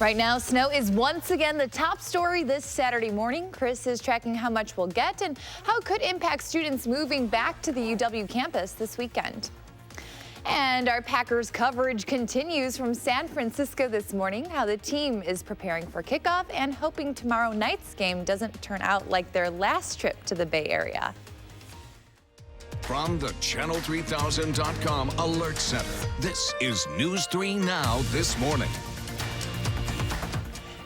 Right now, snow is once again the top story this Saturday morning. Chris is tracking how much we'll get and how it could impact students moving back to the UW campus this weekend. And our Packers coverage continues from San Francisco this morning, how the team is preparing for kickoff and hoping tomorrow night's game doesn't turn out like their last trip to the Bay Area. From the Channel3000.com Alert Center, this is News 3 Now this morning.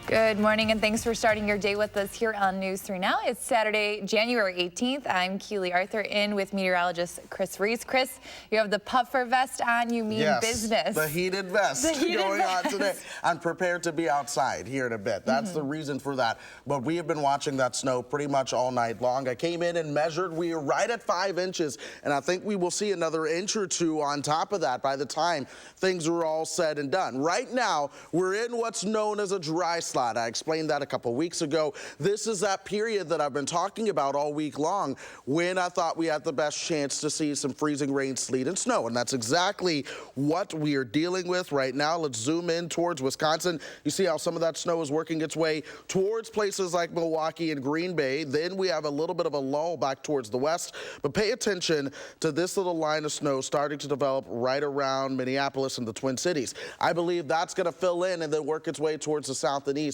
Good morning and thanks for starting your day with us here on News 3 Now. It's Saturday, January 18th. I'm Keely Arthur in with meteorologist Chris Reese. Chris, you have the puffer vest on. You mean business. The heated vest going on today. I'm prepared to be outside here in a bit. That's the reason for that. But we have been watching that snow pretty much all night long. I came in and measured. We are right at 5 inches, and I think we will see another inch or two on top of that by the time things are all said and done. Right now, we're in what's known as a dry slot. I explained that a couple weeks ago. This is that period that I've been talking about all week long when I thought we had the best chance to see some freezing rain, sleet, and snow. And that's exactly what we are dealing with right now. Let's zoom in towards Wisconsin. You see how some of that snow is working its way towards places like Milwaukee and Green Bay. Then we have a little bit of a lull back towards the west. But pay attention to this little line of snow starting to develop right around Minneapolis and the Twin Cities. I believe that's going to fill in and then work its way towards the south and east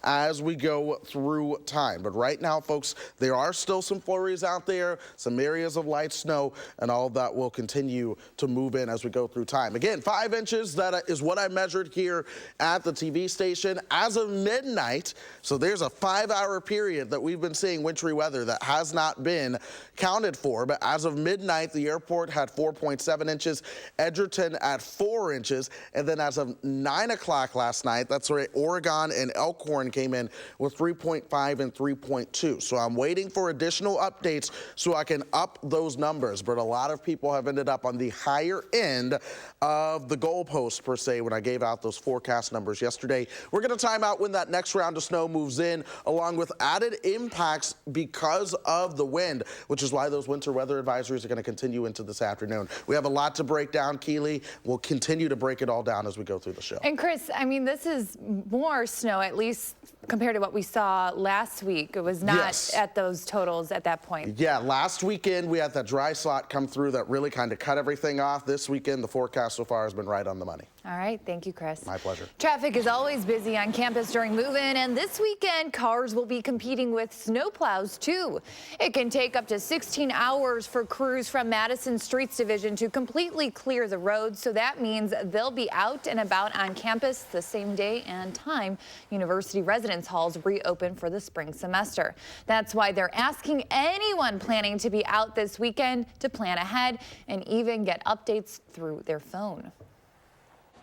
as we go through time. But right now, folks, there are still some flurries out there, some areas of light snow, and all of that will continue to move in as we go through time. Again, 5 inches, that is what I measured here at the TV station as of midnight. So there's a 5-hour period that we've been seeing wintry weather that has not been counted for. But as of midnight, the airport had 4.7 inches, Edgerton at 4 inches, and then as of 9 o'clock last night, that's where Oregon and Elkhorn came in with 3.5 and 3.2. So I'm waiting for additional updates so I can up those numbers. But a lot of people have ended up on the higher end of the goalpost, per se, when I gave out those forecast numbers yesterday. We're going to time out when that next round of snow moves in, along with added impacts because of the wind, which is why those winter weather advisories are going to continue into this afternoon. We have a lot to break down, Keely. We'll continue to break it all down as we go through the show. And Chris, I mean, this is more snow, at least compared to what we saw last week. It was not at those totals at that point. Yeah, last weekend we had that dry slot come through that really kind of cut everything off. This weekend, the forecast so far has been right on the money. All right, thank you, Chris. My pleasure. Traffic is always busy on campus during move-in, and this weekend, cars will be competing with snowplows, too. It can take up to 16 hours for crews from Madison Streets Division to completely clear the roads, so that means they'll be out and about on campus the same day and time university residence halls reopen for the spring semester. That's why they're asking anyone planning to be out this weekend to plan ahead and even get updates through their phone.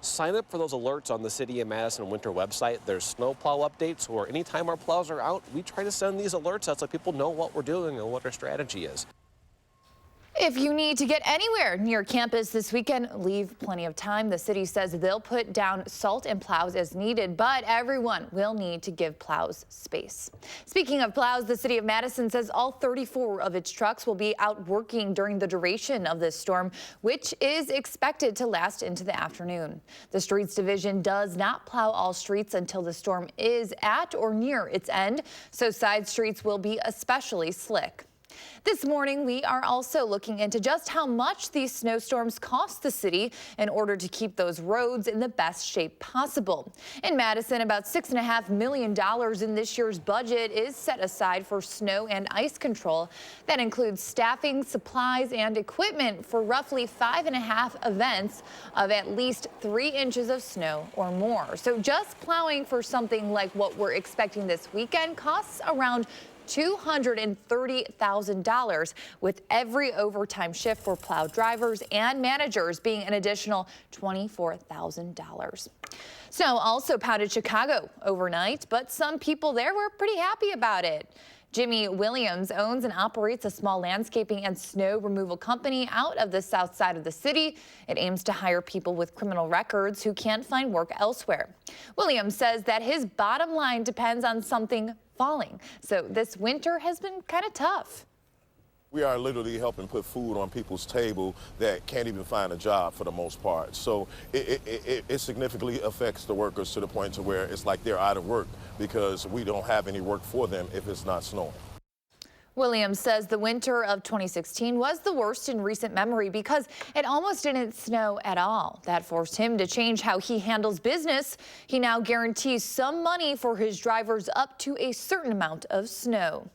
Sign up for those alerts on the City of Madison winter website. There's snowplow updates, or anytime our plows are out, we try to send these alerts out so people know what we're doing and what our strategy is. If you need to get anywhere near campus this weekend, leave plenty of time. The city says they'll put down salt and plows as needed, but everyone will need to give plows space. Speaking of plows, the city of Madison says all 34 of its trucks will be out working during the duration of this storm, which is expected to last into the afternoon. The streets division does not plow all streets until the storm is at or near its end, so side streets will be especially slick. This morning, we are also looking into just how much these snowstorms cost the city in order to keep those roads in the best shape possible. In Madison, about $6.5 million in this year's budget is set aside for snow and ice control. That includes staffing, supplies, and equipment for roughly 5.5 events of at least 3 inches of snow or more. So just plowing for something like what we're expecting this weekend costs around $230,000, with every overtime shift for plow drivers and managers being an additional $24,000. Snow also pounded Chicago overnight, but some people there were pretty happy about it. Jimmy Williams owns and operates a small landscaping and snow removal company out of the south side of the city. It aims to hire people with criminal records who can't find work elsewhere. Williams says that his bottom line depends on something falling. So this winter has been kind of tough. We are literally helping put food on people's table that can't even find a job for the most part. So it significantly affects the workers to the point to where it's like they're out of work because we don't have any work for them if it's not snowing. Williams says the winter of 2016 was the worst in recent memory because it almost didn't snow at all. That forced him to change how he handles business. He now guarantees some money for his drivers up to a certain amount of snow.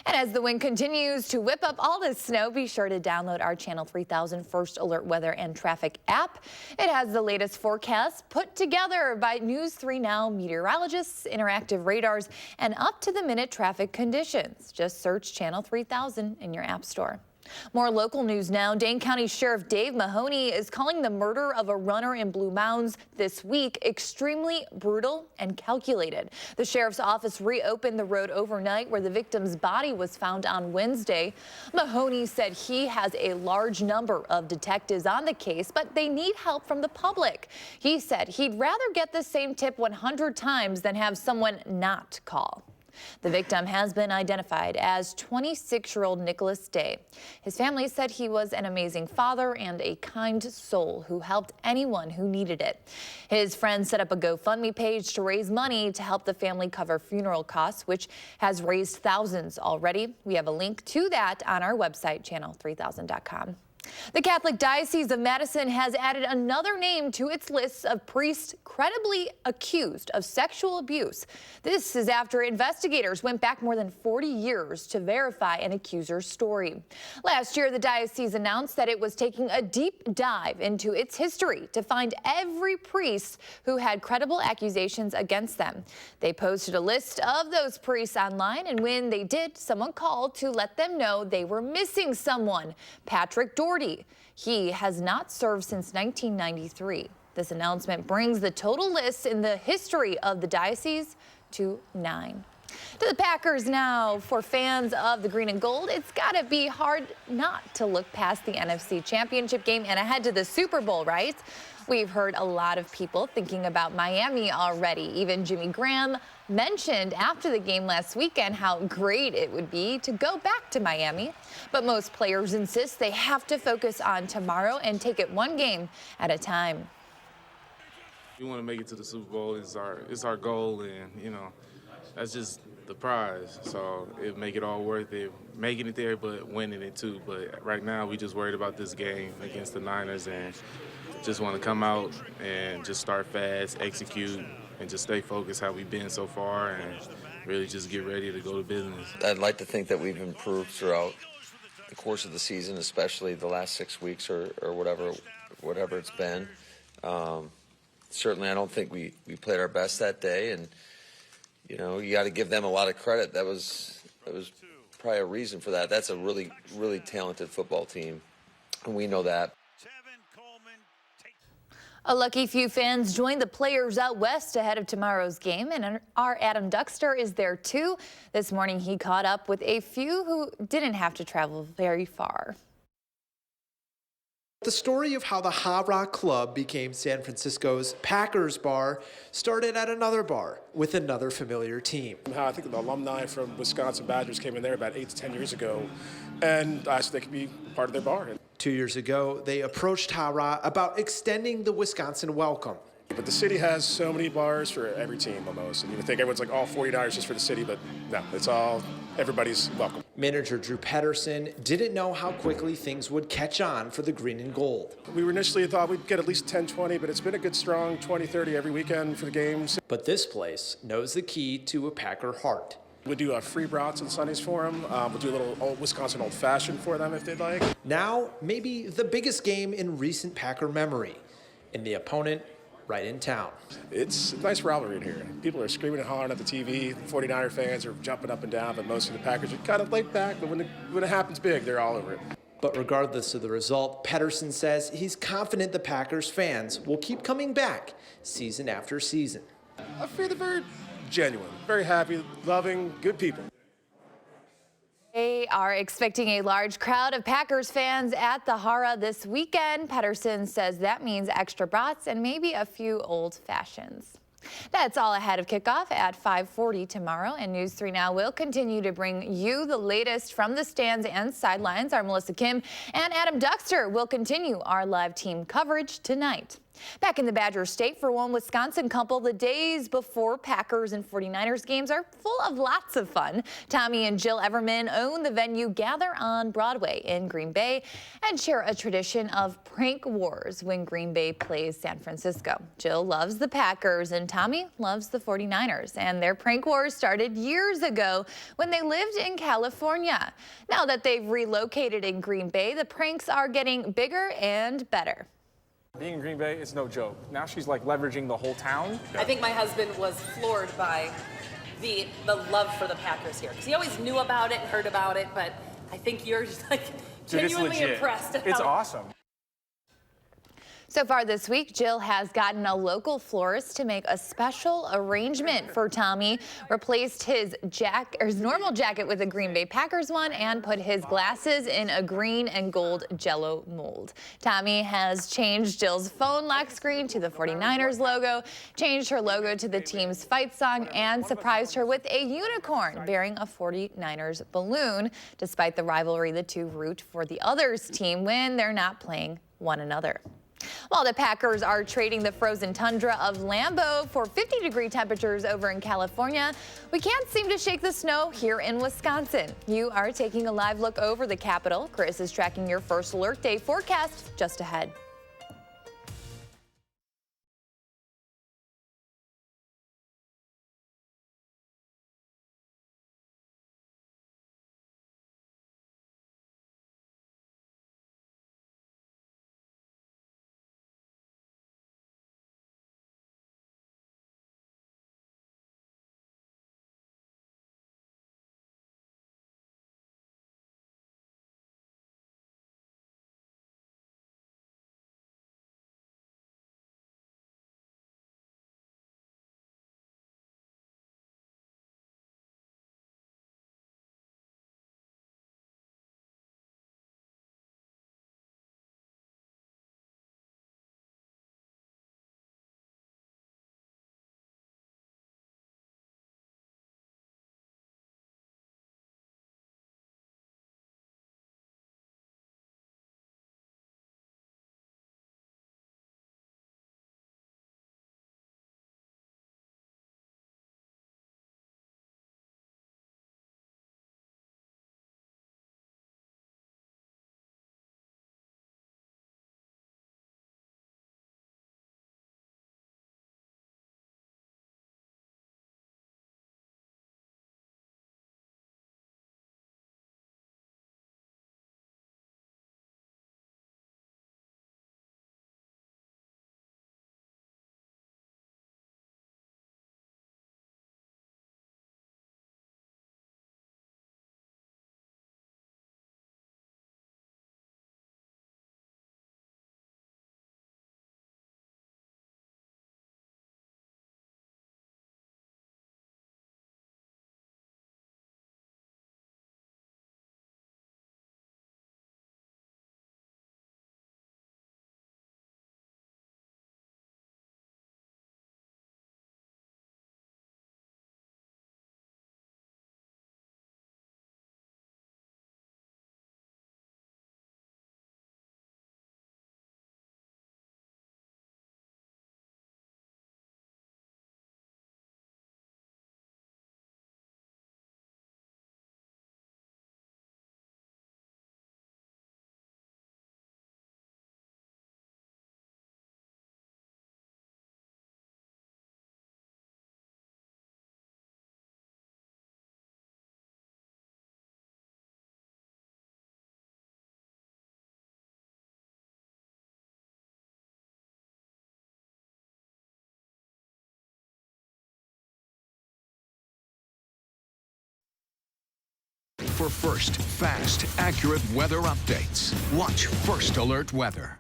And as the wind continues to whip up all this snow, be sure to download our Channel 3000 First Alert Weather and Traffic app. It has the latest forecast put together by News 3 Now meteorologists, interactive radars, and up-to-the-minute traffic conditions. Just search Channel 3000 in your app store. More local news now. Dane County Sheriff Dave Mahoney is calling the murder of a runner in Blue Mounds this week extremely brutal and calculated. The sheriff's office reopened the road overnight where the victim's body was found on Wednesday. Mahoney said he has a large number of detectives on the case, but they need help from the public. He said he'd rather get the same tip 100 times than have someone not call. The victim has been identified as 26-year-old Nicholas Day. His family said he was an amazing father and a kind soul who helped anyone who needed it. His friends set up a GoFundMe page to raise money to help the family cover funeral costs, which has raised thousands already. We have a link to that on our website, channel3000.com. The Catholic Diocese of Madison has added another name to its list of priests credibly accused of sexual abuse. This is after investigators went back more than 40 years to verify an accuser's story. Last year, the diocese announced that it was taking a deep dive into its history to find every priest who had credible accusations against them. They posted a list of those priests online, and when they did, someone called to let them know they were missing someone, Patrick Doherty. He has not served since 1993. This announcement brings the total list in the history of the diocese to 9. To the Packers now. For fans of the green and gold, it's got to be hard not to look past the NFC Championship game and ahead to the Super Bowl, right? We've heard a lot of people thinking about Miami already. Even Jimmy Graham mentioned after the game last weekend how great it would be to go back to Miami. But most players insist they have to focus on tomorrow and take it one game at a time. We want to make it to the Super Bowl. It's our goal, and that's just the prize. So it make it all worth it, making it there, but winning it too. But right now, we just worried about this game against the Niners, and just want to come out and just start fast, execute, and just stay focused how we've been so far, and really just get ready to go to business. I'd like to think that we've improved throughout the course of the season, especially the last 6 weeks or whatever it's been. Certainly, I don't think we played our best that day, and you got to give them a lot of credit. That was probably a reason for that. That's a really, really talented football team, and we know that. A lucky few fans joined the players out west ahead of tomorrow's game, and our Adam Duxter is there too. This morning he caught up with a few who didn't have to travel very far. The story of how the Ha Rock Club became San Francisco's Packers bar started at another bar with another familiar team. I think the alumni from Wisconsin Badgers came in there about 8 to 10 years ago and asked if they could be part of their bar. 2 years ago, they approached Ha Rock about extending the Wisconsin welcome. But the city has so many bars for every team almost. And you would think everyone's like all $40 just for the city, but no, it's all, everybody's welcome. Manager Drew Pedersen didn't know how quickly things would catch on for the green and gold. We initially thought we'd get at least 10, 20, but it's been a good strong 20, 30 every weekend for the games. But this place knows the key to a Packer heart. We do free brats and Sundays for them. We'll do a little Wisconsin old-fashioned for them if they'd like. Now, maybe the biggest game in recent Packer memory, and the opponent right in town. It's a nice rivalry in here. People are screaming and hollering at the TV. 49er fans are jumping up and down, but most of the Packers are kind of laid back. But when it happens big, they're all over it. But regardless of the result, Pedersen says he's confident the Packers fans will keep coming back season after season. I feel they're very genuine, very happy, loving, good people. They are expecting a large crowd of Packers fans at the Hara this weekend. Pedersen says that means extra brats and maybe a few old fashions. That's all ahead of kickoff at 5:40 tomorrow, and News 3 Now will continue to bring you the latest from the stands and sidelines. Our Melissa Kim and Adam Duxter will continue our live team coverage tonight. Back in the Badger State for one Wisconsin couple, the days before Packers and 49ers games are full of lots of fun. Tommy and Jill Everman own the venue Gather on Broadway in Green Bay and share a tradition of prank wars when Green Bay plays San Francisco. Jill loves the Packers and Tommy loves the 49ers, and their prank wars started years ago when they lived in California. Now that they've relocated in Green Bay, the pranks are getting bigger and better. Being in Green Bay is no joke. Now she's like leveraging the whole town. I think my husband was floored by the love for the Packers here, because he always knew about it and heard about it, but I think you're just like genuinely impressed. It's awesome. So far this week, Jill has gotten a local florist to make a special arrangement for Tommy, replaced his normal jacket with a Green Bay Packers one, and put his glasses in a green and gold Jell-O mold. Tommy has changed Jill's phone lock screen to the 49ers logo, changed her logo to the team's fight song, and surprised her with a unicorn bearing a 49ers balloon. Despite the rivalry, the two root for the other's team when they're not playing one another. While the Packers are trading the frozen tundra of Lambeau for 50-degree temperatures over in California, we can't seem to shake the snow here in Wisconsin. You are taking a live look over the capital. Chris is tracking your first alert day forecast just ahead. For first, fast, accurate weather updates, watch First Alert Weather.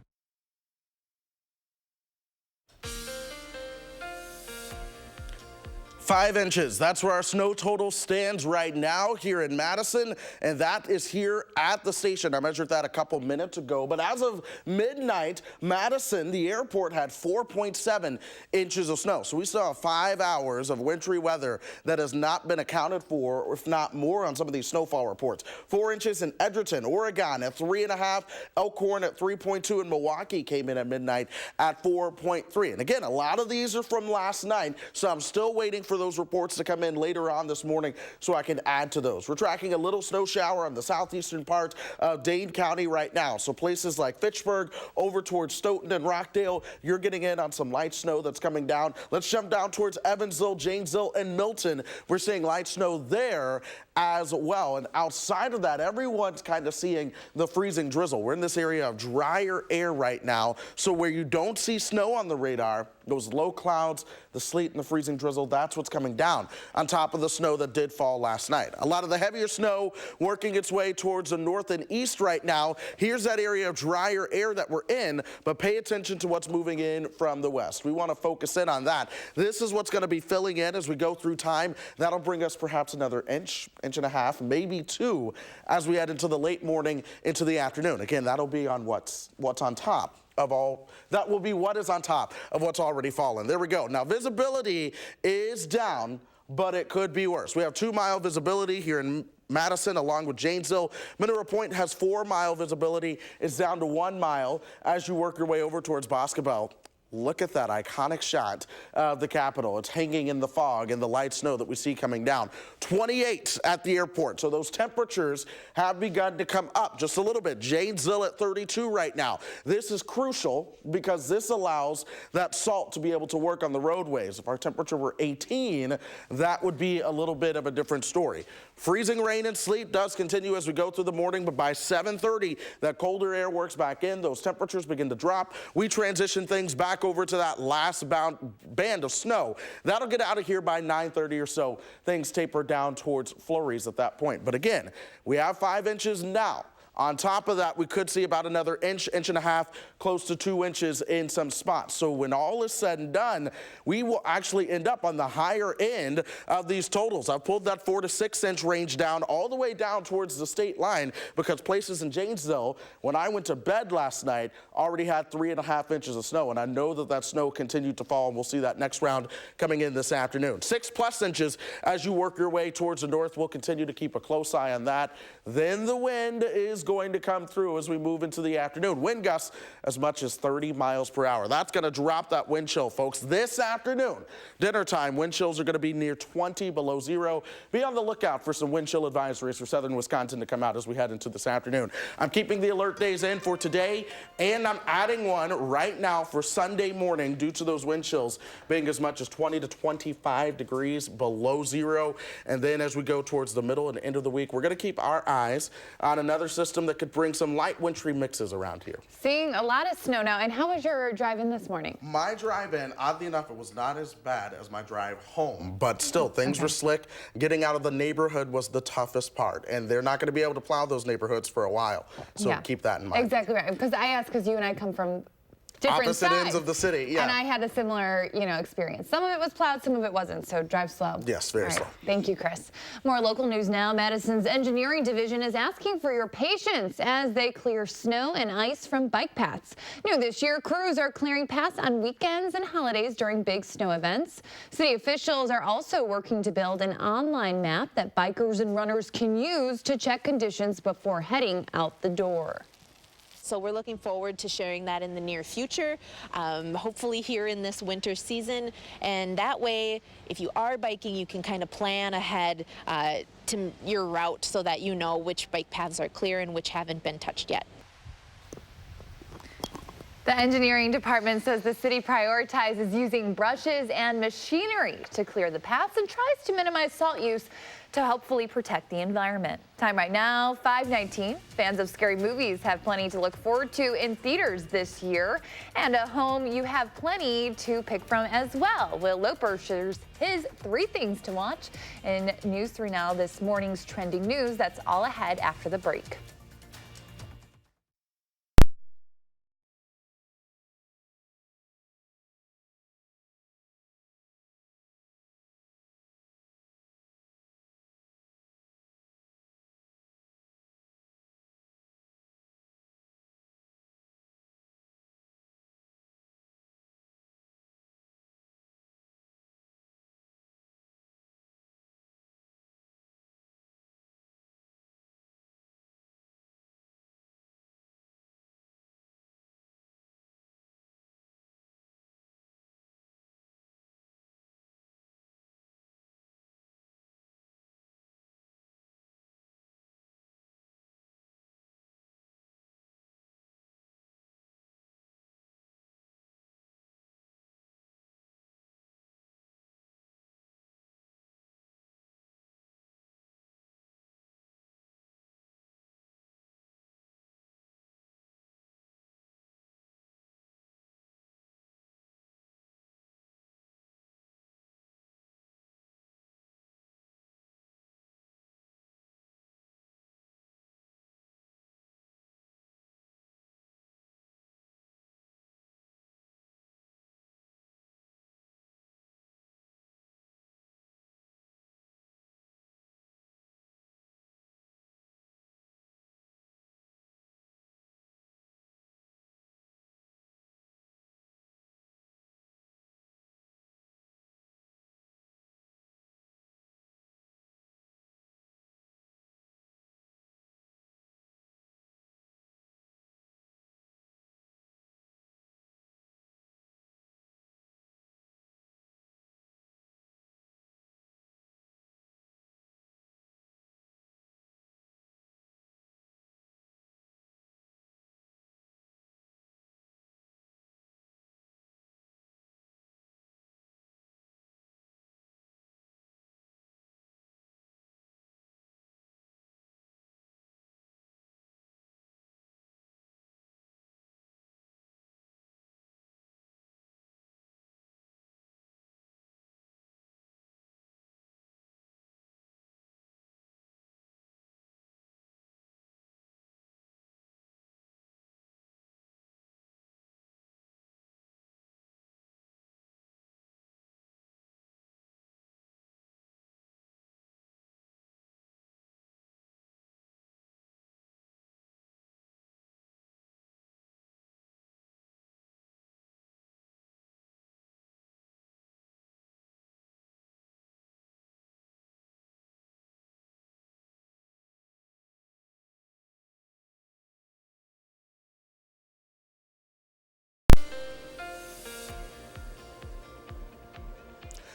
5 inches. That's where our snow total stands right now here in Madison, and that is here at the station. I measured that a couple minutes ago, but as of midnight, Madison, the airport, had 4.7 inches of snow. So we saw 5 hours of wintry weather that has not been accounted for, if not more, on some of these snowfall reports. 4 inches in Edgerton, Oregon at 3.5, Elkhorn at 3.2, and Milwaukee came in at midnight at 4.3. And again, a lot of these are from last night, so I'm still waiting for those reports to come in later on this morning so I can add to those. We're tracking a little snow shower on the southeastern part of Dane County right now. So places like Fitchburg over towards Stoughton and Rockdale, you're getting in on some light snow that's coming down. Let's jump down towards Evansville, Janesville, and Milton. We're seeing light snow there as well. And outside of that, everyone's kind of seeing the freezing drizzle. We're in this area of drier air right now. So where you don't see snow on the radar, those low clouds, the sleet and the freezing drizzle, that's what's coming down on top of the snow that did fall last night. A lot of the heavier snow working its way towards the north and east right now. Here's that area of drier air that we're in, but pay attention to what's moving in from the west. We want to focus in on that. This is what's going to be filling in as we go through time. That'll bring us perhaps another inch and a half, maybe 2, as we head into the late morning into the afternoon. Again, that'll be on what's on top of all. That will be what is on top of what's already fallen. There we go. Now visibility is down, but it could be worse. We have 2-mile visibility here in Madison along with Janesville. Mineral Point has 4-mile visibility. It's down to 1 mile as you work your way over towards Boscobel. Look at that iconic shot of the Capitol. It's hanging in the fog and the light snow that we see coming down. 28 at the airport. So those temperatures have begun to come up just a little bit. Janesville at 32 right now. This is crucial because this allows that salt to be able to work on the roadways. If our temperature were 18, that would be a little bit of a different story. Freezing rain and sleet does continue as we go through the morning, but by 7:30, that colder air works back in. Those temperatures begin to drop. We transition things back over to that last band of snow. That'll get out of here by 9:30 or so. Things taper down towards flurries at that point. But again, we have 5 inches now. On top of that, we could see about another inch and a half, close to 2 inches in some spots. So when all is said and done, we will actually end up on the higher end of these totals. I've pulled that 4 to 6 inch range down all the way down towards the state line because places in Janesville, when I went to bed last night, already had 3.5 inches of snow. And I know that that snow continued to fall, and we'll see that next round coming in this afternoon. 6+ inches as you work your way towards the north. We'll continue to keep a close eye on that. Then the wind is going to come through as we move into the afternoon. Wind gusts as much as 30 miles per hour. That's going to drop that wind chill, folks. This afternoon, dinner time, wind chills are going to be near 20 below zero. Be on the lookout for some wind chill advisories for southern Wisconsin to come out as we head into this afternoon. I'm keeping the alert days in for today, and I'm adding one right now for Sunday morning due to those wind chills being as much as 20 to 25 degrees below zero. And then as we go towards the middle and end of the week, we're going to keep our eyes on another system that could bring some light wintry mixes around here. Seeing a lot of snow now. And how was your drive in this morning? My drive in, oddly enough, it was not as bad as my drive home, but still things were slick. Getting out of the neighborhood was the toughest part, and they're not going to be able to plow those neighborhoods for a while. So keep that in mind. Exactly right. Because I asked because you and I come from different opposite sides. ends of the city, yeah. And I had a similar, experience. Some of it was plowed, some of it wasn't, so drive slow. Yes, very slow. Thank you, Chris. More local news now. Madison's engineering division is asking for your patience as they clear snow and ice from bike paths. New this year, crews are clearing paths on weekends and holidays during big snow events. City officials are also working to build an online map that bikers and runners can use to check conditions before heading out the door. So we're looking forward to sharing that in the near future, hopefully here in this winter season. And that way, if you are biking, you can kind of plan ahead to your route so that you know which bike paths are clear and which haven't been touched yet. The engineering department says the city prioritizes using brushes and machinery to clear the paths and tries to minimize salt use to hopefully protect the environment. Time right now, 5:19. Fans of scary movies have plenty to look forward to in theaters this year. And at home, you have plenty to pick from as well. Will Loper shares his 3 things to watch in News 3 Now, this morning's trending news. That's all ahead after the break.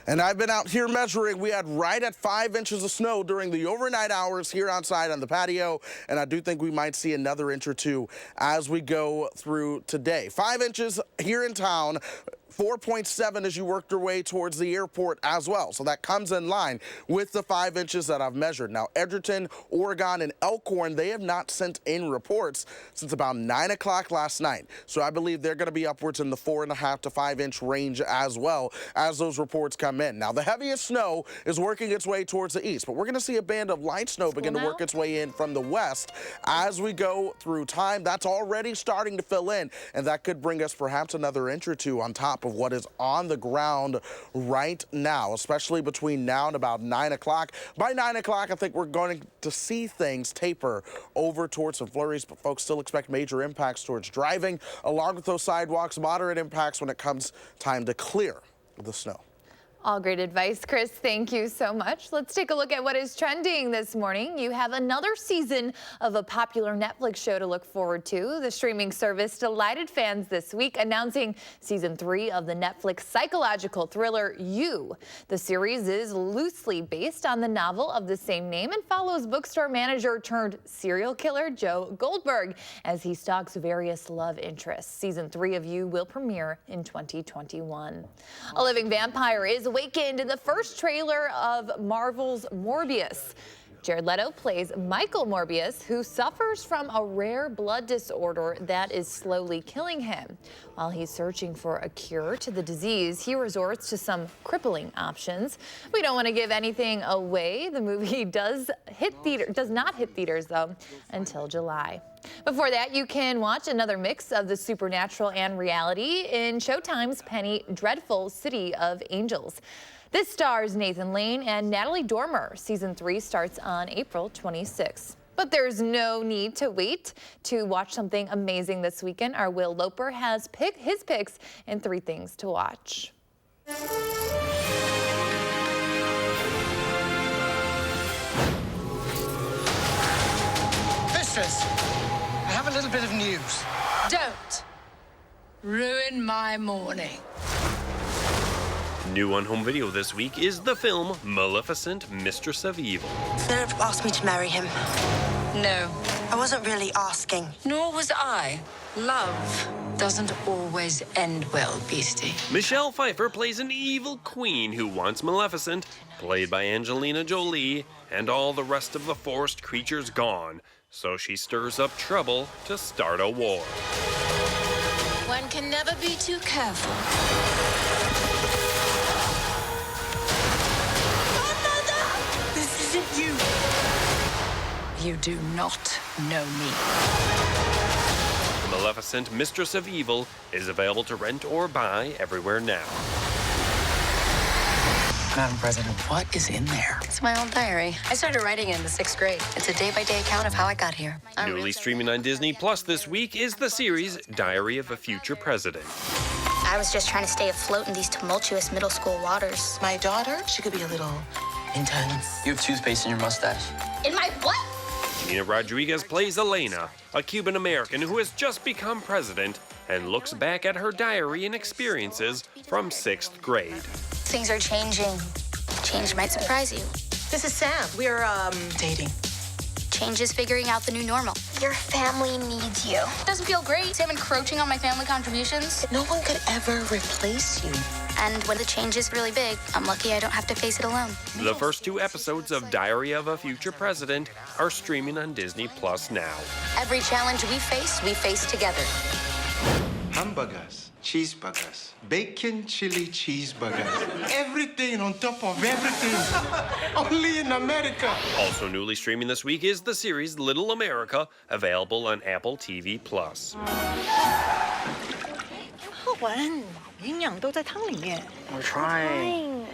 And I've been out here measuring. We had right at 5 inches of snow during the overnight hours here outside on the patio. And I do think we might see another inch or two as we go through today. 5 inches here in town. 4.7 as you worked your way towards the airport as well. So that comes in line with the 5 inches that I've measured. Now, Edgerton, Oregon, and Elkhorn, they have not sent in reports since about 9 o'clock last night. So I believe they're going to be upwards in the 4.5 to 5 inch range as well as those reports come in. Now, the heaviest snow is working its way towards the east, but we're going to see a band of light snow begin to work its way in from the west as we go through time. That's already starting to fill in, and that could bring us perhaps another inch or two on top of what is on the ground right now, especially between now and about 9 o'clock. By 9 o'clock, I think we're going to see things taper over towards some flurries, but folks still expect major impacts towards driving, along with those sidewalks, moderate impacts when it comes time to clear the snow. All great advice, Chris. Thank you so much. Let's take a look at what is trending this morning. You have another season of a popular Netflix show to look forward to. The streaming service delighted fans this week, announcing season 3 of the Netflix psychological thriller You. The series is loosely based on the novel of the same name and follows bookstore manager turned serial killer Joe Goldberg as he stalks various love interests. Season 3 of You will premiere in 2021. A living vampire is awakened in the first trailer of Marvel's Morbius. Jared Leto plays Michael Morbius, who suffers from a rare blood disorder that is slowly killing him. While he's searching for a cure to the disease, he resorts to some crippling options. We don't want to give anything away. The movie does not hit theaters, though, until July. Before that, you can watch another mix of the supernatural and reality in Showtime's Penny Dreadful City of Angels. This stars Nathan Lane and Natalie Dormer. Season 3 starts on April 26th. But there's no need to wait to watch something amazing this weekend. Our Will Loper has his picks in 3 things to watch. Mistress, I have a little bit of news. Don't ruin my morning. New on home video this week is the film Maleficent, Mistress of Evil. Philip asked me to marry him. No. I wasn't really asking. Nor was I. Love doesn't always end well, beastie. Michelle Pfeiffer plays an evil queen who wants Maleficent, played by Angelina Jolie, and all the rest of the forest creatures gone. So she stirs up trouble to start a war. One can never be too careful. You do not know me. Maleficent, Mistress of Evil is available to rent or buy everywhere now. Madam President, what is in there? It's my old diary. I started writing it in the 6th grade. It's a day-by-day account of how I got here. Newly streaming on Disney Plus this week is the series Diary of a Future President. I was just trying to stay afloat in these tumultuous middle school waters. My daughter, she could be a little intense. You have toothpaste in your mustache. In my what? Gina Rodriguez plays Elena, a Cuban-American who has just become president and looks back at her diary and experiences from 6th grade. Things are changing. Change might surprise you. This is Sam. We're, dating. Change is figuring out the new normal. Your family needs you. Doesn't feel great. Sam encroaching on my family contributions. No one could ever replace you. And when the change is really big, I'm lucky I don't have to face it alone. The first 2 episodes of Diary of a Future President are streaming on Disney Plus now. Every challenge we face together. Hamburgers, cheeseburgers, bacon chili cheeseburgers. Everything on top of everything. Only in America. Also newly streaming this week is the series Little America, available on Apple TV Plus. We're trying.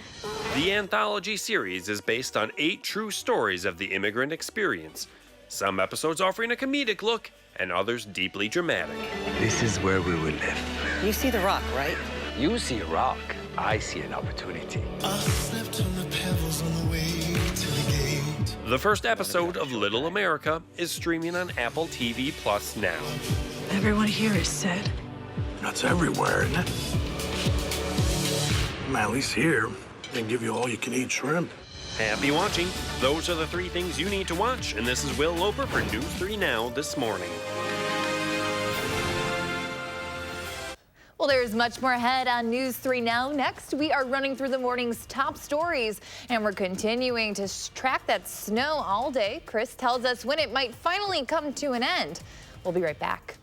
The anthology series is based on 8 true stories of the immigrant experience. Some episodes offering a comedic look and others deeply dramatic. This is where we will live. You see the rock, right? You see a rock. I see an opportunity. The first episode of Little America is streaming on Apple TV Plus now. Everyone here is sad. That's everywhere, isn't it? At least here. and give you all you can eat shrimp. Happy watching. Those are the 3 things you need to watch, and this is Will Loper for News 3 Now this morning. Well, there's much more ahead on News 3 Now. Next, we are running through the morning's top stories, and we're continuing to track that snow all day. Chris tells us when it might finally come to an end. We'll be right back.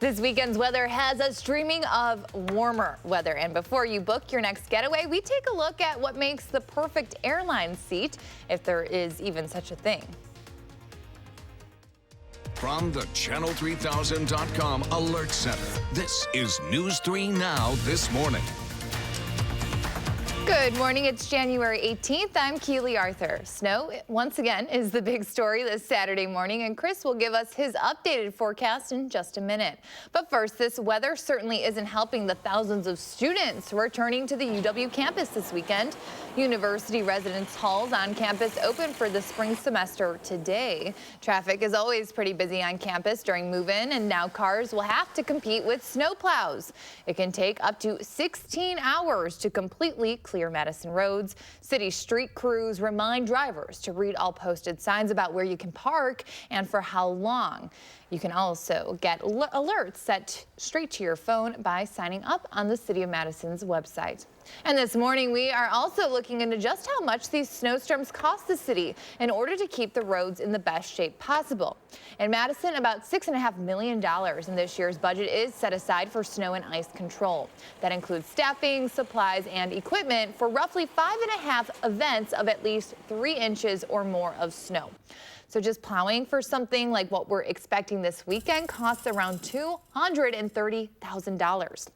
This weekend's weather has us dreaming of warmer weather. And before you book your next getaway, we take a look at what makes the perfect airline seat, if there is even such a thing. From the Channel3000.com Alert Center, this is News 3 Now this morning. Good morning. It's January 18th. I'm Keely Arthur. Snow, once again, is the big story this Saturday morning, and Chris will give us his updated forecast in just a minute. But first, this weather certainly isn't helping the thousands of students returning to the UW campus this weekend. University residence halls on campus open for the spring semester today. Traffic is always pretty busy on campus during move-in, and now cars will have to compete with snowplows. It can take up to 16 hours to completely clear Madison roads. City street crews remind drivers to read all posted signs about where you can park and for how long. You can also get alerts sent straight to your phone by signing up on the City of Madison's website. And this morning, we are also looking into just how much these snowstorms cost the city in order to keep the roads in the best shape possible. In Madison, about $6.5 million in this year's budget is set aside for snow and ice control. That includes staffing, supplies, and equipment for roughly 5.5 events of at least 3 inches or more of snow. So just plowing for something like what we're expecting this weekend costs around $230,000.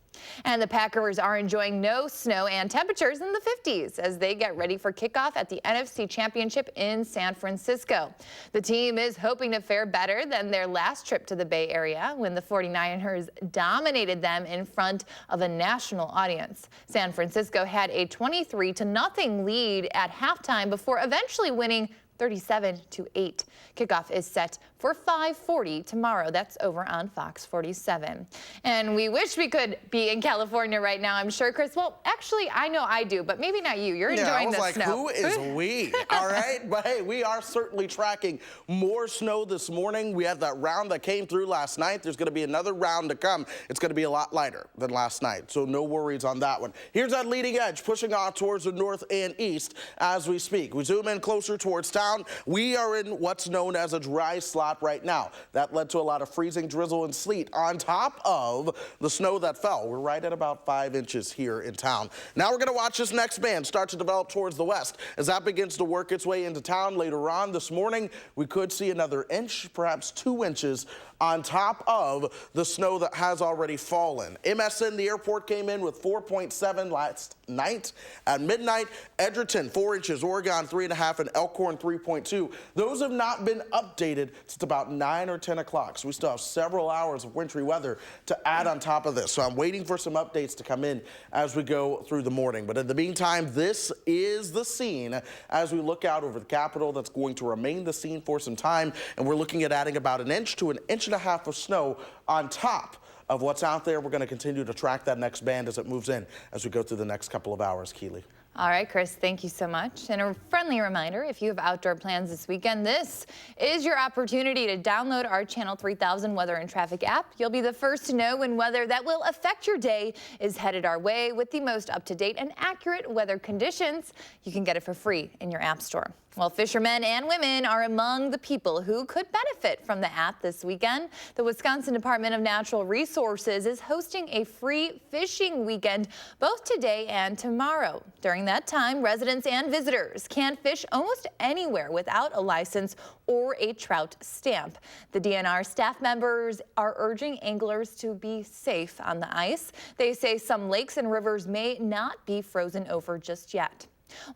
And the Packers are enjoying no snow and temperatures in the 50s as they get ready for kickoff at the NFC Championship in San Francisco. The team is hoping to fare better than their last trip to the Bay Area when the 49ers dominated them in front of a national audience. San Francisco had a 23-0 lead at halftime before eventually winning 37-8. Kickoff is set for 5:40 tomorrow. That's over on Fox 47. And we wish we could be in California right now, I'm sure, Chris. Well, actually, I know I do, but maybe not you. You're enjoying the snow. Who is we? All right. But hey, we are certainly tracking more snow this morning. We had that round that came through last night. There's going to be another round to come. It's going to be a lot lighter than last night, so no worries on that one. Here's that leading edge pushing on towards the north and east as we speak. We zoom in closer towards town. We are in what's known as a dry slot right now. That led to a lot of freezing drizzle and sleet on top of the snow that fell. We're right at about 5 inches here in town. Now we're going to watch this next band start to develop towards the west. As that begins to work its way into town later on this morning, we could see another inch, perhaps 2 inches on top of the snow that has already fallen. MSN, the airport, came in with 4.7 last night. At midnight, Edgerton, 4 inches, Oregon, 3.5, and Elkhorn, 3.2. Those have not been updated since about 9 or 10 o'clock, so we still have several hours of wintry weather to add on top of this. So I'm waiting for some updates to come in as we go through the morning. But in the meantime, this is the scene as we look out over the Capitol. That's going to remain the scene for some time, and we're looking at adding about an inch to an inch and a half of snow on top of what's out there. We're going to continue to track that next band as it moves in as we go through the next couple of hours. Keely. All right, Chris, thank you so much. And a friendly reminder, if you have outdoor plans this weekend, this is your opportunity to download our Channel 3000 Weather and Traffic app. You'll be the first to know when weather that will affect your day is headed our way with the most up-to-date and accurate weather conditions. You can get it for free in your app store. Well, fishermen and women are among the people who could benefit from the app this weekend. The Wisconsin Department of Natural Resources is hosting a free fishing weekend both today and tomorrow. During that time, residents and visitors can fish almost anywhere without a license or a trout stamp. The DNR staff members are urging anglers to be safe on the ice. They say some lakes and rivers may not be frozen over just yet.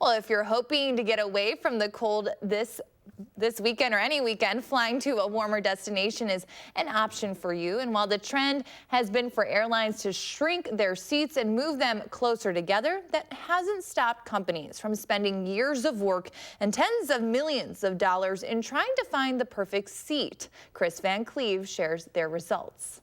Well, if you're hoping to get away from the cold this weekend or any weekend, flying to a warmer destination is an option for you. And while the trend has been for airlines to shrink their seats and move them closer together, that hasn't stopped companies from spending years of work and tens of millions of dollars in trying to find the perfect seat. Chris Van Cleve shares their results.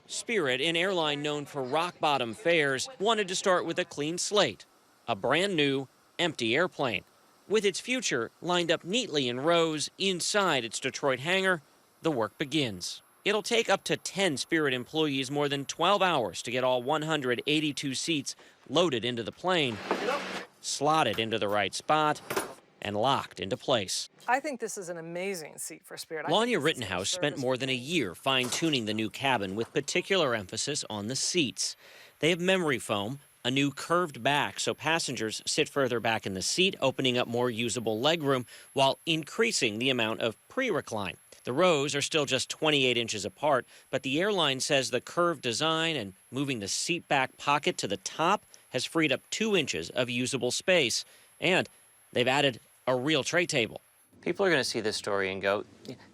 Spirit, an airline known for rock-bottom fares, wanted to start with a clean slate. A brand new, empty airplane. With its future lined up neatly in rows inside its Detroit hangar, the work begins. It'll take up to 10 Spirit employees more than 12 hours to get all 182 seats loaded into the plane, slotted into the right spot, and locked into place. I think this is an amazing seat for Spirit. Lanya Rittenhouse spent more than a year fine-tuning the new cabin with particular emphasis on the seats. They have memory foam, a new curved back so passengers sit further back in the seat, opening up more usable legroom while increasing the amount of pre-recline. The rows are still just 28 inches apart, but the airline says the curved design and moving the seat back pocket to the top has freed up 2 inches of usable space. And they've added a real tray table. People are going to see this story and go,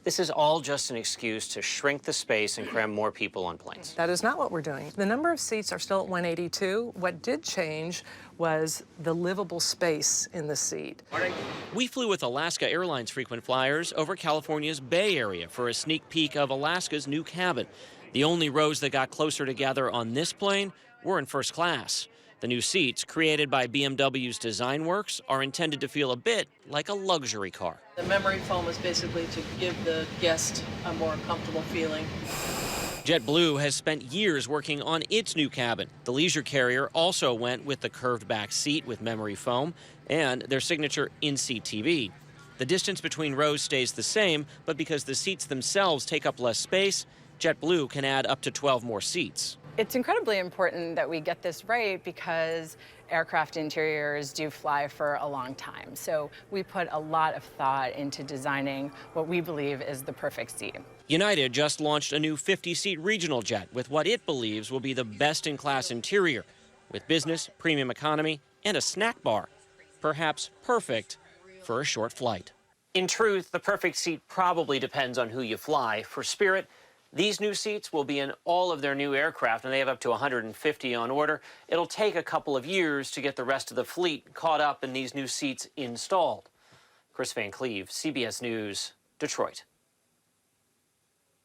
this is all just an excuse to shrink the space and cram more people on planes. That is not what we're doing. The number of seats are still at 182. What did change was the livable space in the seat. We flew with Alaska Airlines frequent flyers over California's Bay Area for a sneak peek of Alaska's new cabin. The only rows that got closer together on this plane were in first class. The new seats, created by BMW's Design Works, are intended to feel a bit like a luxury car. The memory foam is basically to give the guest a more comfortable feeling. JetBlue has spent years working on its new cabin. The leisure carrier also went with the curved back seat with memory foam and their signature in-seat TV. The distance between rows stays the same, but because the seats themselves take up less space, JetBlue can add up to 12 more seats. It's incredibly important that we get this right because aircraft interiors do fly for a long time. So we put a lot of thought into designing what we believe is the perfect seat. United just launched a new 50-seat regional jet with what it believes will be the best-in-class interior, with business, premium economy, and a snack bar. Perhaps perfect for a short flight. In truth, the perfect seat probably depends on who you fly. For Spirit, these new seats will be in all of their new aircraft, and they have up to 150 on order. It'll take a couple of years to get the rest of the fleet caught up and these new seats installed. Chris Van Cleve, CBS News, Detroit.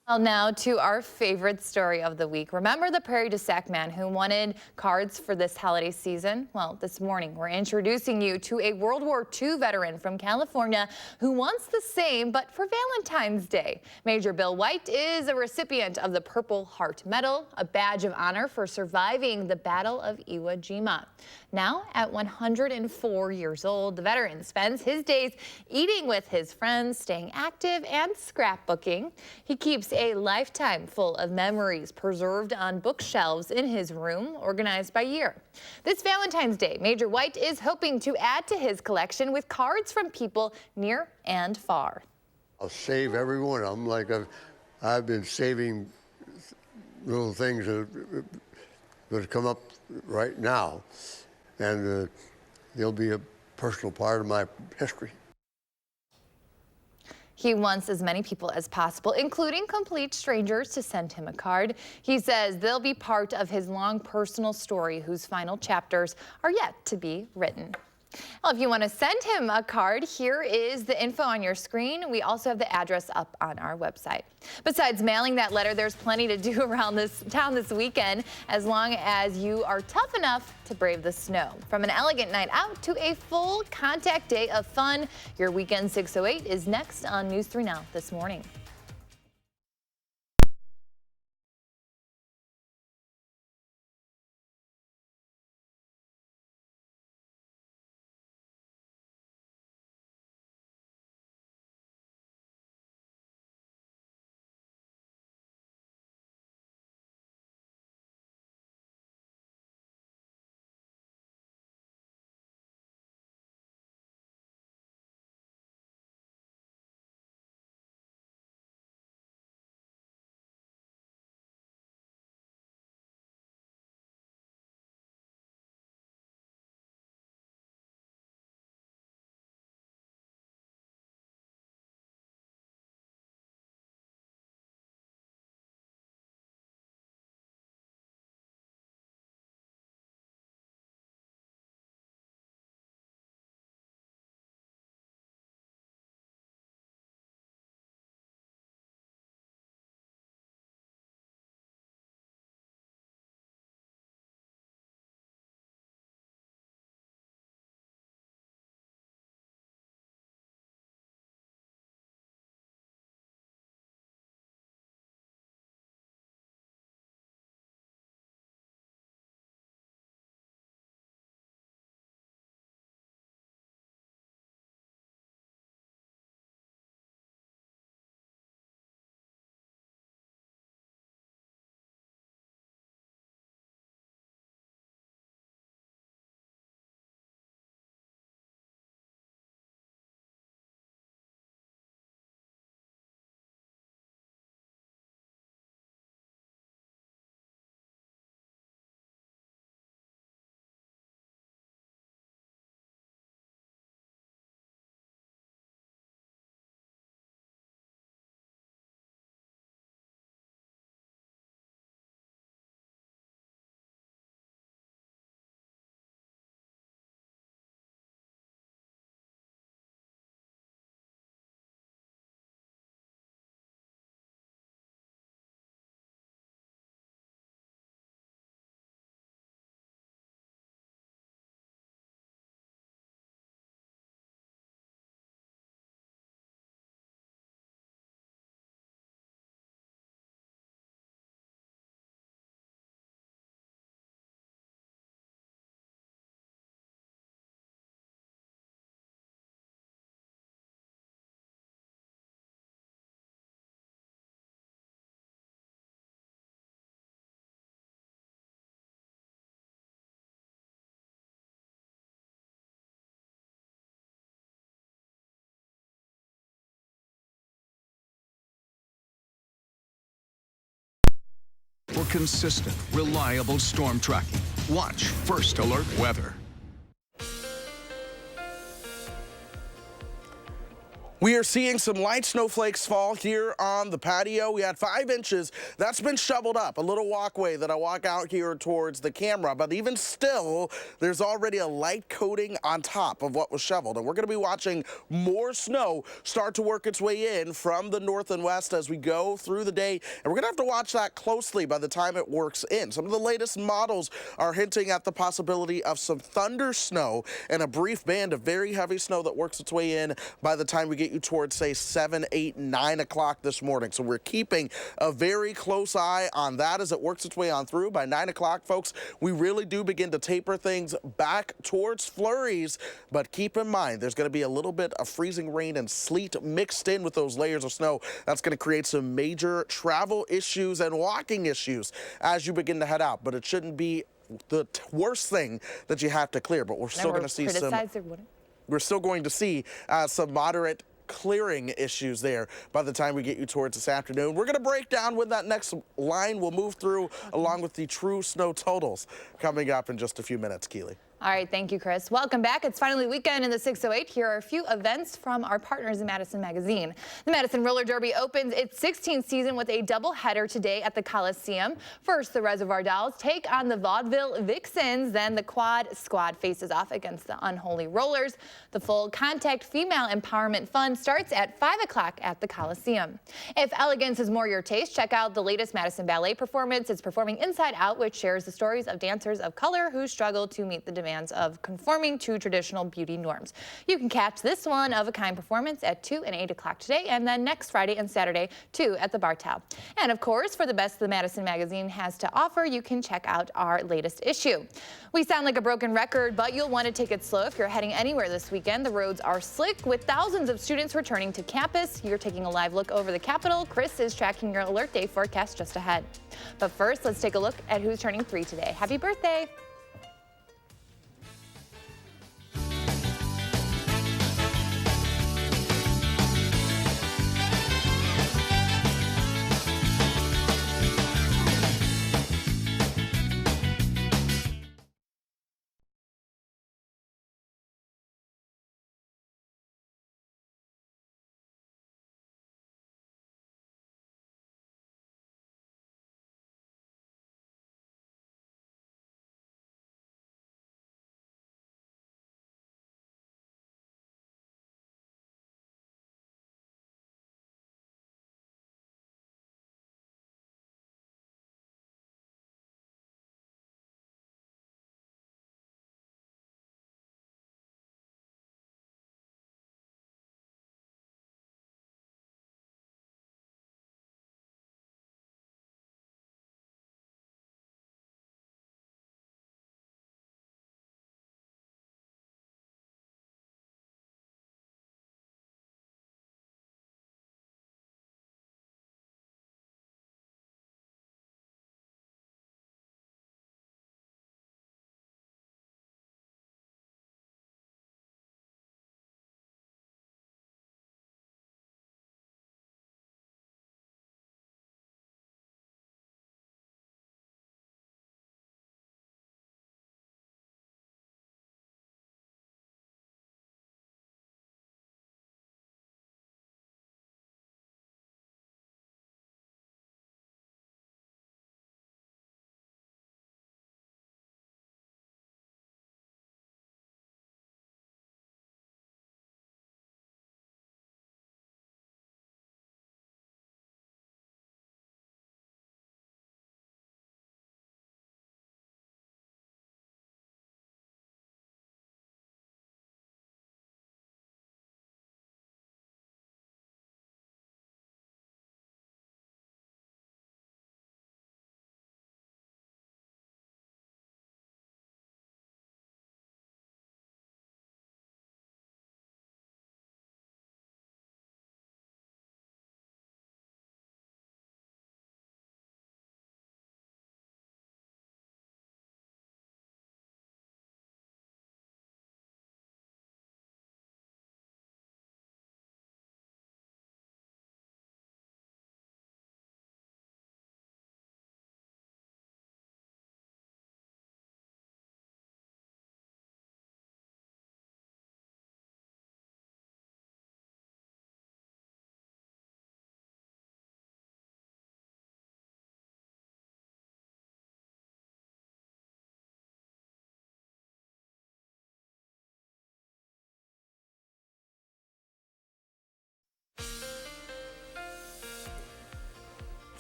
Well, now to our favorite story of the week. Remember the Prairie du Sac man who wanted cards for this holiday season? Well, this morning we're introducing you to a World War II veteran from California who wants the same, but for Valentine's Day. Major Bill White is a recipient of the Purple Heart Medal, a badge of honor for surviving the Battle of Iwo Jima. Now, at 104 years old, the veteran spends his days eating with his friends, staying active, and scrapbooking. He keeps a lifetime full of memories preserved on bookshelves in his room, organized by year. This Valentine's Day, Major White is hoping to add to his collection with cards from people near and far. I'll save every one of them, like I've been saving little things that come up right now, and they'll be a personal part of my history. He wants as many people as possible, including complete strangers, to send him a card. He says they'll be part of his long personal story whose final chapters are yet to be written. Well, if you want to send him a card, here is the info on your screen. We also have the address up on our website. Besides mailing that letter, there's plenty to do around this town this weekend, as long as you are tough enough to brave the snow. From an elegant night out to a full contact day of fun, your Weekend 608 is next on News 3 Now this morning. consistent, reliable storm tracking. Watch First Alert Weather. We are seeing some light snowflakes fall here on the patio. We had 5 inches. That's been shoveled up. A little walkway that I walk out here towards the camera. But even still, there's already a light coating on top of what was shoveled. And we're going to be watching more snow start to work its way in from the north and west as we go through the day. And we're going to have to watch that closely by the time it works in. Some of the latest models are hinting at the possibility of some thunder snow and a brief band of very heavy snow that works its way in by the time we get you towards, say, 7, 8, 9 o'clock this morning. So we're keeping a very close eye on that as it works its way on through. By 9 o'clock, folks, we really do begin to taper things back towards flurries. But keep in mind, there's going to be a little bit of freezing rain and sleet mixed in with those layers of snow. That's going to create some major travel issues and walking issues as you begin to head out. But it shouldn't be the worst thing that you have to clear. But we're still going to see some moderate clearing issues there by the time we get you towards this afternoon. We're going to break down when that next line will move through along with the true snow totals coming up in just a few minutes, Keely. All right, thank you, Chris. Welcome back. It's finally weekend in the 608. Here are a few events from our partners in Madison Magazine. The Madison Roller Derby opens its 16th season with a doubleheader today at the Coliseum. First, the Reservoir Dolls take on the Vaudeville Vixens. Then the Quad Squad faces off against the Unholy Rollers. The Full Contact Female Empowerment Fund starts at 5 o'clock at the Coliseum. If elegance is more your taste, check out the latest Madison Ballet performance. It's performing Inside Out, which shares the stories of dancers of color who struggle to meet the demands of conforming to traditional beauty norms. You can catch this one-of-a-kind performance at 2 and 8 o'clock today, and then next Friday and Saturday, 2 at the Bartow. And of course, for the best the Madison Magazine has to offer, you can check out our latest issue. We sound like a broken record, but you'll want to take it slow if you're heading anywhere this weekend. The roads are slick with thousands of students returning to campus. You're taking a live look over the Capitol. Chris is tracking your alert day forecast just ahead. But first, let's take a look at who's turning 3 today. Happy birthday!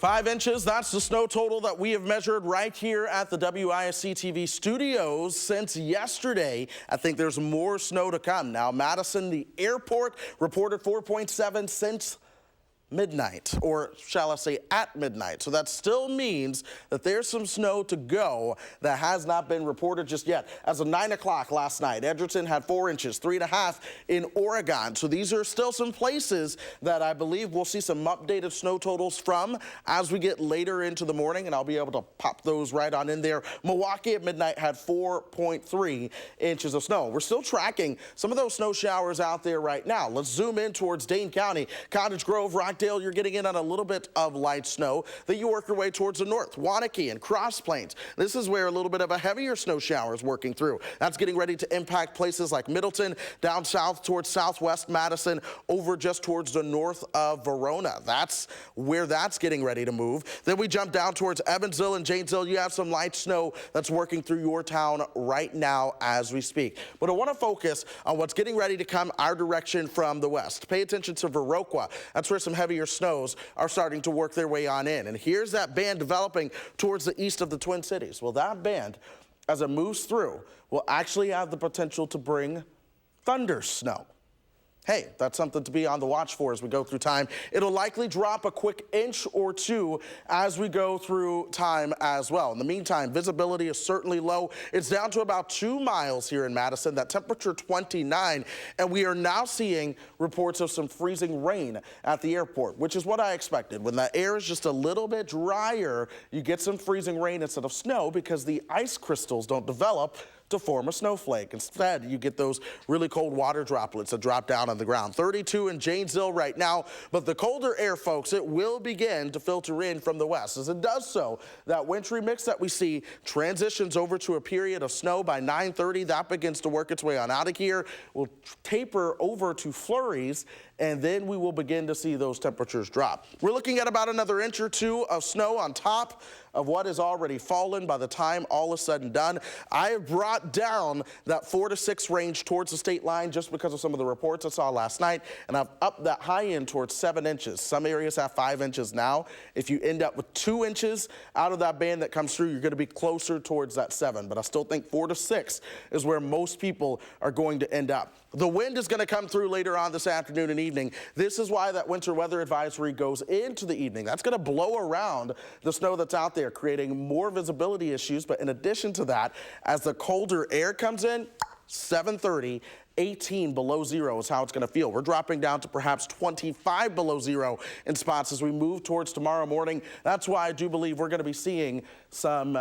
5 inches, that's the snow total that we have measured right here at the WISC-TV studios since yesterday. I think there's more snow to come. Now, Madison, the airport, reported 4.7 since midnight, or shall I say at midnight. So that still means that there's some snow to go that has not been reported just yet. As of 9 o'clock last night, Edgerton had 4 inches, 3.5 in Oregon. So these are still some places that I believe we'll see some updated snow totals from as we get later into the morning, and I'll be able to pop those right on in there. Milwaukee at midnight had 4.3 inches of snow. We're still tracking some of those snow showers out there right now. Let's zoom in towards Dane County, Cottage Grove, Rockdale. You're getting in on a little bit of light snow. Then you work your way towards the north, Waunakee and Cross Plains. This is where a little bit of a heavier snow shower is working through. That's getting ready to impact places like Middleton, down south towards southwest Madison, over just towards the north of Verona. That's where that's getting ready to move. Then we jump down towards Evansville and Janesville. You have some light snow that's working through your town right now as we speak. But I want to focus on what's getting ready to come our direction from the west. Pay attention to Viroqua. That's where some heavier snows are starting to work their way on in. And here's that band developing towards the east of the Twin Cities. Well, that band, as it moves through, will actually have the potential to bring thunder snow. Hey, that's something to be on the watch for as we go through time. It'll likely drop a quick inch or two as we go through time as well. In the meantime, visibility is certainly low. It's down to about 2 miles here in Madison. That temperature 29, and we are now seeing reports of some freezing rain at the airport, which is what I expected. When the air is just a little bit drier, you get some freezing rain instead of snow because the ice crystals don't develop to form a snowflake. Instead, you get those really cold water droplets that drop down on the ground. 32 in Janesville right now, but the colder air, folks, it will begin to filter in from the west. As it does so, that wintry mix that we see transitions over to a period of snow by 9:30. That begins to work its way on out of here. We'll taper over to flurries, and then we will begin to see those temperatures drop. We're looking at about another inch or two of snow on top of what has already fallen by the time all is said and done. I have brought down that 4 to 6 range towards the state line just because of some of the reports I saw last night, and I've upped that high end towards 7 inches. Some areas have 5 inches now. If you end up with 2 inches out of that band that comes through, you're going to be closer towards that 7, but I still think 4 to 6 is where most people are going to end up. The wind is going to come through later on this afternoon and evening. This is why that winter weather advisory goes into the evening. That's going to blow around the snow that's out there, creating more visibility issues. But in addition to that, as the colder air comes in, 7:30, 18 below zero is how it's going to feel. We're dropping down to perhaps 25 below zero in spots as we move towards tomorrow morning. That's why I do believe we're going to be seeing some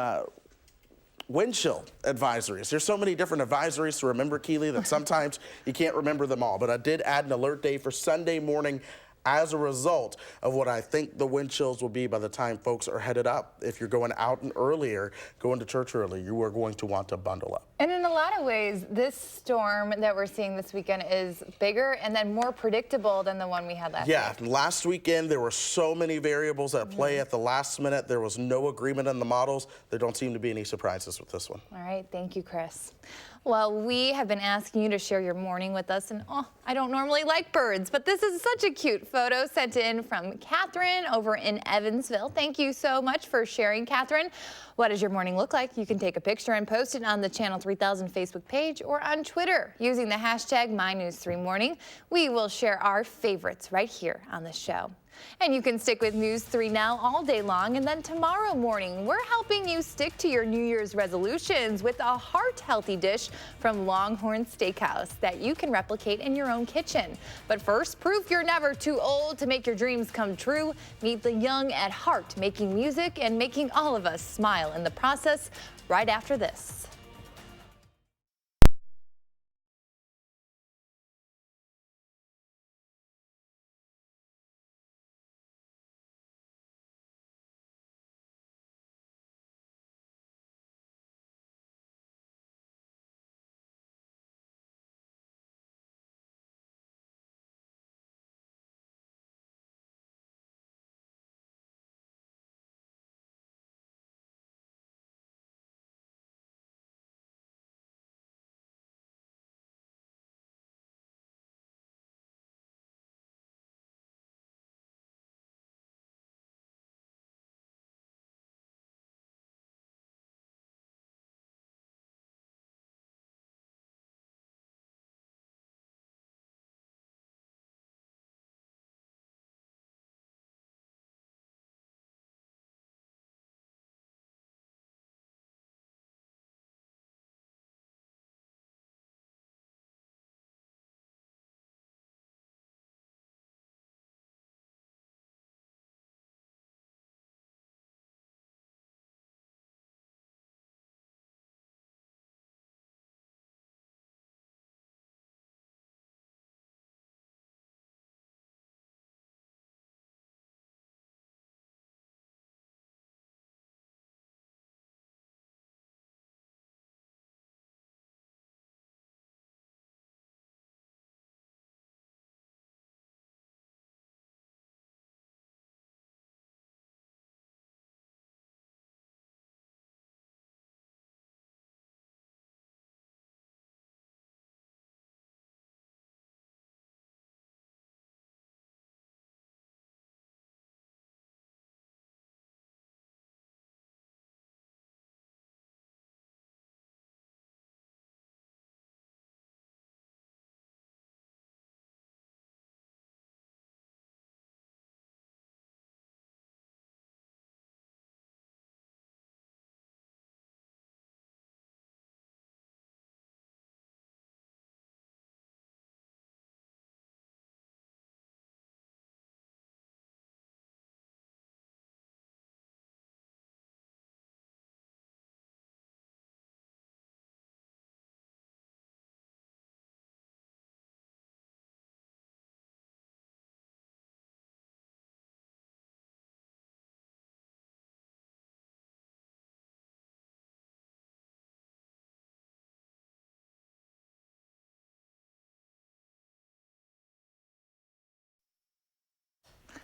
wind chill advisories. There's so many different advisories to remember, Keely, that sometimes you can't remember them all. But I did add an alert day for Sunday morning as a result of what I think the wind chills will be by the time folks are headed up. If you're going out and earlier, going to church early, you are going to want to bundle up. And in a lot of ways, this storm that we're seeing this weekend is bigger and then more predictable than the one we had last week. Yeah, last weekend there were so many variables at play at the last minute. There was no agreement on the models. There don't seem to be any surprises with this one. All right, thank you, Chris. Well, we have been asking you to share your morning with us, and I don't normally like birds, but this is such a cute photo sent in from Catherine over in Evansville. Thank you so much for sharing, Catherine. What does your morning look like? You can take a picture and post it on the Channel 3000 Facebook page or on Twitter using the hashtag MyNews3Morning. We will share our favorites right here on the show. And you can stick with News 3 Now all day long, and then tomorrow morning, we're helping you stick to your New Year's resolutions with a heart-healthy dish from Longhorn Steakhouse that you can replicate in your own kitchen. But first, proof you're never too old to make your dreams come true. Meet the young at heart, making music and making all of us smile in the process right after this.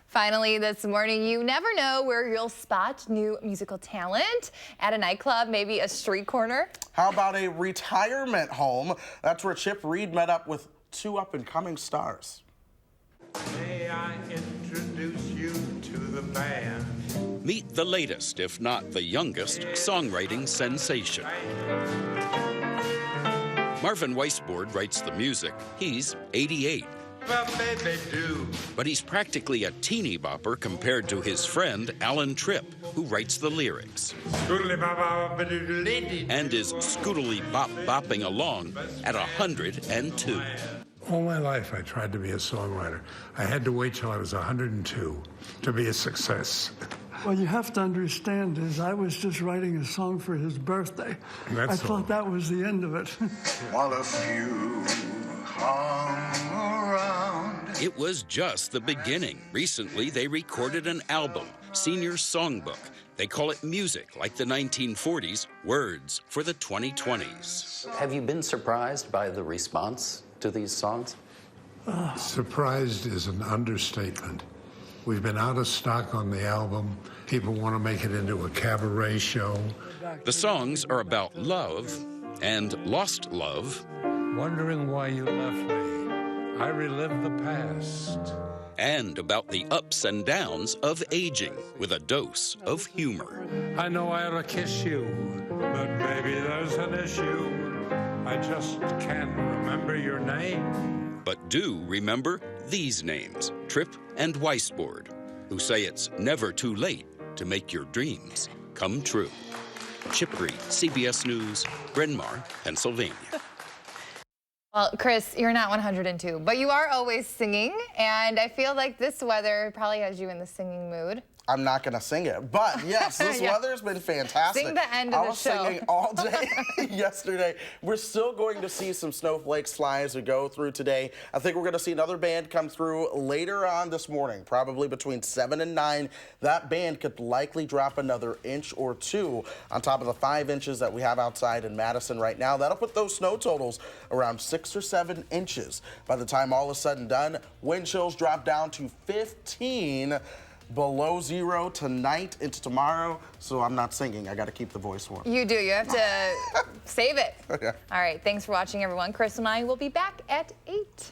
Finally this morning, you never know where you'll spot new musical talent. At a nightclub, maybe a street corner. How about a retirement home? That's where Chip Reed met up with two up-and-coming stars. May I introduce you to the band? Meet the latest, if not the youngest, songwriting sensation. Marvin Weisbord writes the music. He's 88. Well, baby, do. But he's practically a teeny bopper compared to his friend Alan Tripp, who writes the lyrics. And is scootily bopping along at 102. All my life, I tried to be a songwriter. I had to wait till I was 102 to be a success. What you have to understand is I was just writing a song for his birthday. I thought that was the end of it. While a few hung around. It was just the beginning. Recently, they recorded an album, Senior Songbook. They call it music like the 1940s, words for the 2020s. Have you been surprised by the response to these songs? Surprised is an understatement. We've been out of stock on the album. People want to make it into a cabaret show. The songs are about love and lost love. Wondering why you left me. I relive the past. And about the ups and downs of aging with a dose of humor. I know I ought to kiss you, but maybe there's an issue. I just can't remember your name. But do remember these names, Tripp and Weisbord, who say it's never too late to make your dreams come true. Chip Reed, CBS News, Bryn Mawr, Pennsylvania. Well, Chris, you're not 102, but you are always singing, and I feel like this weather probably has you in the singing mood. I'm not going to sing it, but yes, this weather's been fantastic. Sing the end of the show. I was singing all day yesterday. We're still going to see some snowflakes fly as we go through today. I think we're going to see another band come through later on this morning, probably between 7 and 9. That band could likely drop another inch or two on top of the 5 inches that we have outside in Madison right now. That'll put those snow totals around 6 or 7 inches. By the time all is said and done, wind chills drop down to 15. Below zero tonight into tomorrow, so I'm not singing. I got to keep the voice warm. You do. You have to save it. Okay. All right. Thanks for watching, everyone. Chris and I will be back at 8.